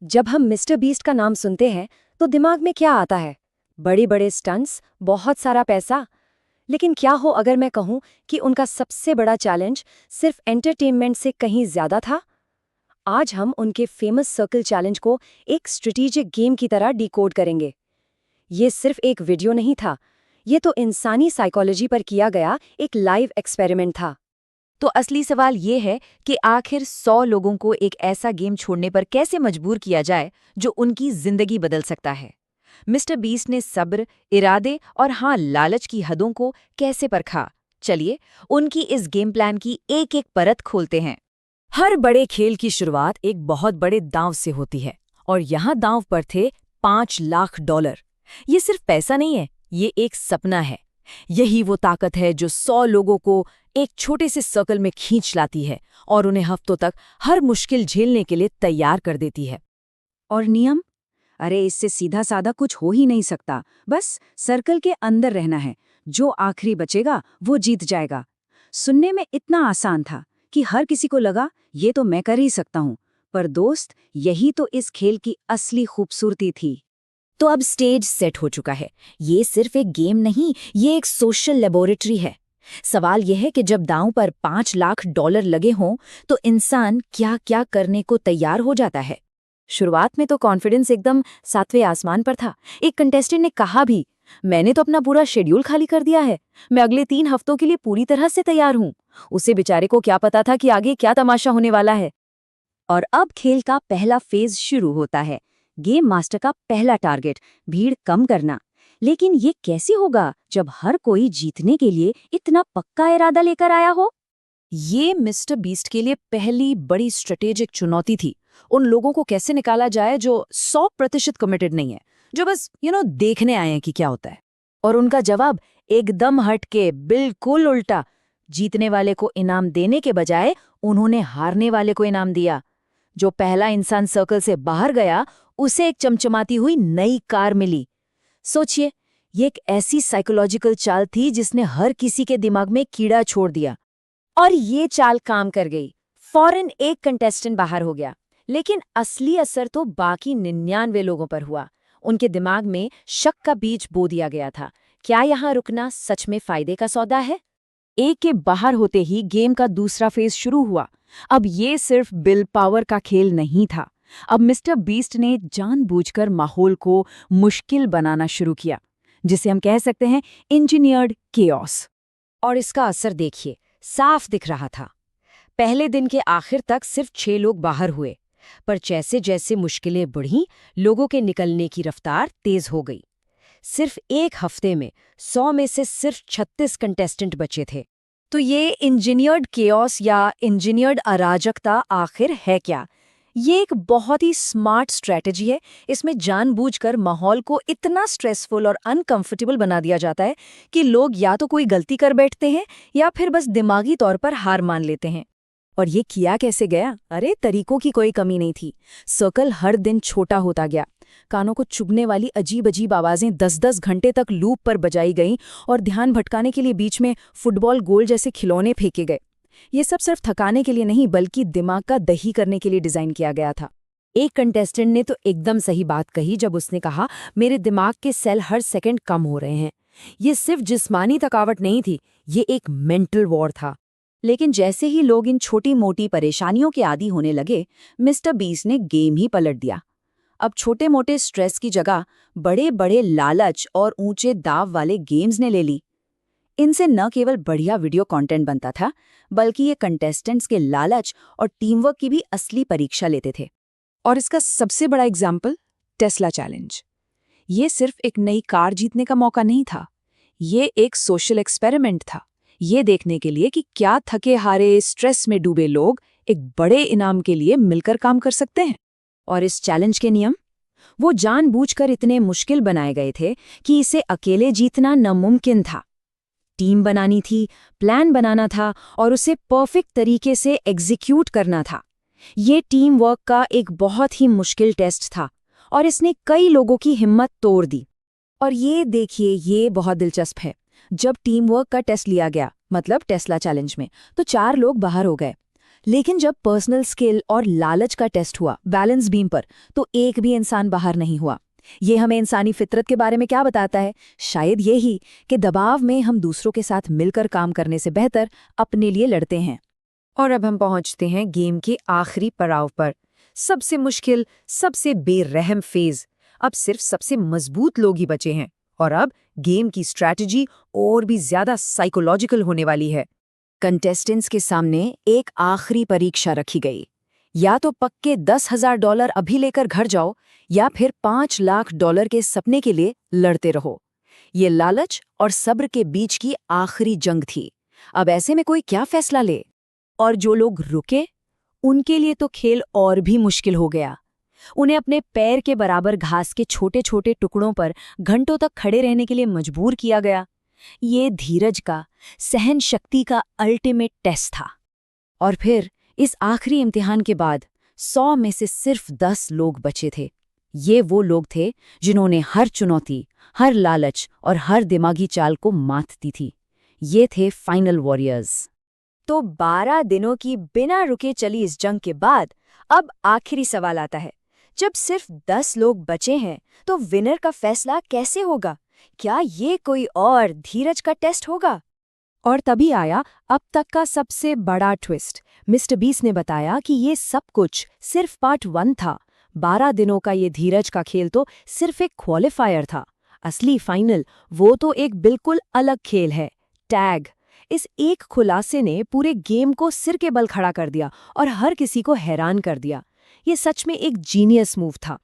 जब हम mister beast का नाम सुनते हैं तो दिमाग में क्या आता है? बड़े बड़े स्टंट्स, बहुत सारा पैसा। लेकिन क्या हो अगर मैं कहूं कि उनका सबसे बड़ा चैलेंज सिर्फ एंटरटेनमेंट से कहीं ज्यादा था? आज हम उनके फेमस सर्कल चैलेंज को एक स्ट्रेटेजिक गेम की तरह डिकोड करेंगे। ये सिर्फ एक वीडियो नहीं था, ये तो इंसानी साइकोलॉजी पर किया गया एक लाइव एक्सपेरिमेंट था। तो असली सवाल ये है कि आखिर 100 लोगों को एक ऐसा गेम छोड़ने पर कैसे मजबूर किया जाए जो उनकी जिंदगी बदल सकता है। मिस्टर बीस्ट ने सब्र, इरादे और हाँ लालच की हदों को कैसे परखा। चलिए उनकी इस गेम प्लान की एक एक परत खोलते हैं। हर बड़े खेल की शुरुआत एक बहुत बड़े दांव से होती है और यहाँ दांव पर थे $5 लाख। ये सिर्फ पैसा नहीं है, ये एक सपना है। यही वो ताकत है जो 100 लोगों को एक छोटे से सर्कल में खींच लाती है और उन्हें हफ्तों तक हर मुश्किल झेलने के लिए तैयार कर देती है। और नियम? अरे इससे सीधा साधा कुछ हो ही नहीं सकता। बस सर्कल के अंदर रहना है। जो आखिरी बचेगा वो जीत जाएगा। सुनने में इतना आसान था कि हर किसी को लगा ये तो मैं कर ही सकता हूँ। पर दोस्त, यही तो इस खेल की असली खूबसूरती थी। तो अब स्टेज सेट हो चुका है। ये सिर्फ एक गेम नहीं, ये एक सोशल लेबोरेटरी है। सवाल यह है कि जब दांव पर $5 लाख लगे हों तो इंसान क्या क्या करने को तैयार हो जाता है। शुरुआत में तो कॉन्फिडेंस एकदम 7वें आसमान पर था। एक कंटेस्टेंट ने कहा भी, मैंने तो अपना पूरा शेड्यूल खाली कर दिया है, मैं अगले 3 हफ्तों के लिए पूरी तरह से तैयार हूँ। उसे बेचारे को क्या पता था कि आगे क्या तमाशा होने वाला है। और अब खेल का पहला फेज शुरू होता है। गेम मास्टर का पहला टारगेट भीड़ कम करना। लेकिन ये कैसे होगा जब हर कोई जीतने के लिए इतना पक्का इरादा लेकर आया हो? ये मिस्टर बीस्ट के लिए पहली बड़ी स्ट्रेटेजिक चुनौती थी। उन लोगों को कैसे निकाला जाए जो 100% कमिटेड नहीं है, जो बस देखने आए हैं कि क्या होता है। और उनका जवाब एकदम हट के बिल्कुल उल्टा। जीतने वाले को इनाम देने के बजाय उन्होंने हारने वाले को इनाम दिया। जो पहला इंसान सर्कल से बाहर गया उसे एक चमचमाती हुई नई कार मिली। सोचिए, ये एक ऐसी साइकोलॉजिकल चाल थी जिसने हर किसी के दिमाग में कीड़ा छोड़ दिया। और ये चाल काम कर गई। फौरन एक कंटेस्टेंट बाहर हो गया। लेकिन असली असर तो बाकी 99 लोगों पर हुआ। उनके दिमाग में शक का बीज बो दिया गया था। क्या यहाँ रुकना सच में फायदे का सौदा है? एक के बाहर होते ही गेम का दूसरा फेज शुरू हुआ। अब ये सिर्फ विल पावर का खेल नहीं था। अब मिस्टर बीस्ट ने जानबूझकर माहौल को मुश्किल बनाना शुरू किया, जिसे हम कह सकते हैं इंजीनियर्ड केओस। और इसका असर देखिए, साफ दिख रहा था। पहले दिन के आखिर तक सिर्फ 6 लोग बाहर हुए, पर जैसे जैसे मुश्किलें बढ़ीं, लोगों के निकलने की रफ्तार तेज हो गई। सिर्फ एक हफ्ते में 100 में से सिर्फ 36 कंटेस्टेंट बचे थे। तो ये इंजीनियर्ड केओस या इंजीनियर्ड अराजकता आखिर है क्या? ये एक बहुत ही स्मार्ट स्ट्रैटेजी है। इसमें जानबूझकर माहौल को इतना स्ट्रेसफुल और अनकंफर्टेबल बना दिया जाता है कि लोग या तो कोई गलती कर बैठते हैं या फिर बस दिमागी तौर पर हार मान लेते हैं। और ये किया कैसे गया? अरे तरीकों की कोई कमी नहीं थी। सर्कल हर दिन छोटा होता गया। कानों को चुभने वाली अजीब अजीब आवाजें 10-10 घंटे तक लूप पर बजाई गईं और ध्यान भटकाने के लिए बीच में फुटबॉल गोल जैसे खिलौने फेंके गए। ये सब सिर्फ थकाने के लिए नहीं, बल्कि दिमाग का दही करने के लिए डिजाइन किया गया था। एक कंटेस्टेंट ने तो एकदम सही बात कही जब उसने कहा, मेरे दिमाग के सेल हर सेकंड कम हो रहे हैं। ये सिर्फ जिस्मानी थकावट नहीं थी, ये एक मेंटल वॉर था। लेकिन जैसे ही लोग इन छोटी मोटी परेशानियों के आदी होने लगे, मिस्टर बीस्ट ने गेम ही पलट दिया। अब छोटे मोटे स्ट्रेस की जगह बड़े बड़े लालच और ऊंचे दाव वाले गेम्स ने ले ली। इनसे न केवल बढ़िया वीडियो कंटेंट बनता था, बल्कि ये कंटेस्टेंट्स के लालच और टीम वर्क की भी असली परीक्षा लेते थे। और इसका सबसे बड़ा एग्जाम्पल टेस्ला चैलेंज। ये सिर्फ एक नई कार जीतने का मौका नहीं था, ये एक सोशल एक्सपेरिमेंट था। ये देखने के लिए कि क्या थके हारे स्ट्रेस में डूबे लोग एक बड़े इनाम के लिए मिलकर काम कर सकते हैं। और इस चैलेंज के नियम, वो जानबूझकर इतने मुश्किल बनाए गए थे कि इसे अकेले जीतना नामुमकिन था। टीम बनानी थी, प्लान बनाना था और उसे परफेक्ट तरीके से एग्जीक्यूट करना था। ये टीम वर्क का एक बहुत ही मुश्किल टेस्ट था और इसने कई लोगों की हिम्मत तोड़ दी। और ये देखिए, ये बहुत दिलचस्प है। जब टीम वर्क का टेस्ट लिया गया, मतलब टेस्ला चैलेंज में, तो 4 लोग बाहर हो गए। लेकिन जब पर्सनल स्किल और लालच का टेस्ट हुआ बैलेंस बीम पर, तो एक भी इंसान बाहर नहीं हुआ। ये हमें इंसानी फितरत के बारे में क्या बताता है? शायद यही कि दबाव में हम दूसरों के साथ मिलकर काम करने से बेहतर अपने लिए लड़ते हैं। और अब हम पहुंचते हैं गेम के आखिरी पड़ाव पर, सबसे मुश्किल, सबसे बेरहम फेज। अब सिर्फ सबसे मजबूत लोग ही बचे हैं, और अब गेम की स्ट्रैटेजी और भी ज्यादा साइकोलॉजिकल होने वाली है। कंटेस्टेंट्स के सामने एक आखिरी परीक्षा रखी गई। या तो पक्के $10,000 अभी लेकर घर जाओ, या फिर $5 लाख के सपने के लिए लड़ते रहो। ये लालच और सब्र के बीच की आखिरी जंग थी। अब ऐसे में कोई क्या फैसला ले? और जो लोग रुके, उनके लिए तो खेल और भी मुश्किल हो गया। उन्हें अपने पैर के बराबर घास के छोटे छोटे टुकड़ों पर घंटों तक खड़े रहने के लिए मजबूर किया गया। ये धीरज का, सहन शक्ति का अल्टीमेट टेस्ट था। और फिर इस आखिरी इम्तिहान के बाद 100 में से सिर्फ 10 लोग बचे थे। ये वो लोग थे जिन्होंने हर चुनौती, हर लालच और हर दिमागी चाल को मात दी थी। ये थे फाइनल वॉरियर्स। तो 12 दिनों की बिना रुके चली इस जंग के बाद अब आखिरी सवाल आता है। जब सिर्फ 10 लोग बचे हैं, तो विनर का फैसला कैसे होगा? क्या ये कोई और धीरज का टेस्ट होगा? और तभी आया अब तक का सबसे बड़ा ट्विस्ट। मिस्टर बीस्ट ने बताया कि ये सब कुछ सिर्फ पार्ट 1 था। 12 दिनों का ये धीरज का खेल तो सिर्फ एक क्वालिफायर था। असली फाइनल वो तो एक बिल्कुल अलग खेल है, टैग। इस एक खुलासे ने पूरे गेम को सिर के बल खड़ा कर दिया और हर किसी को हैरान कर दिया। ये सच में एक जीनियस मूव था।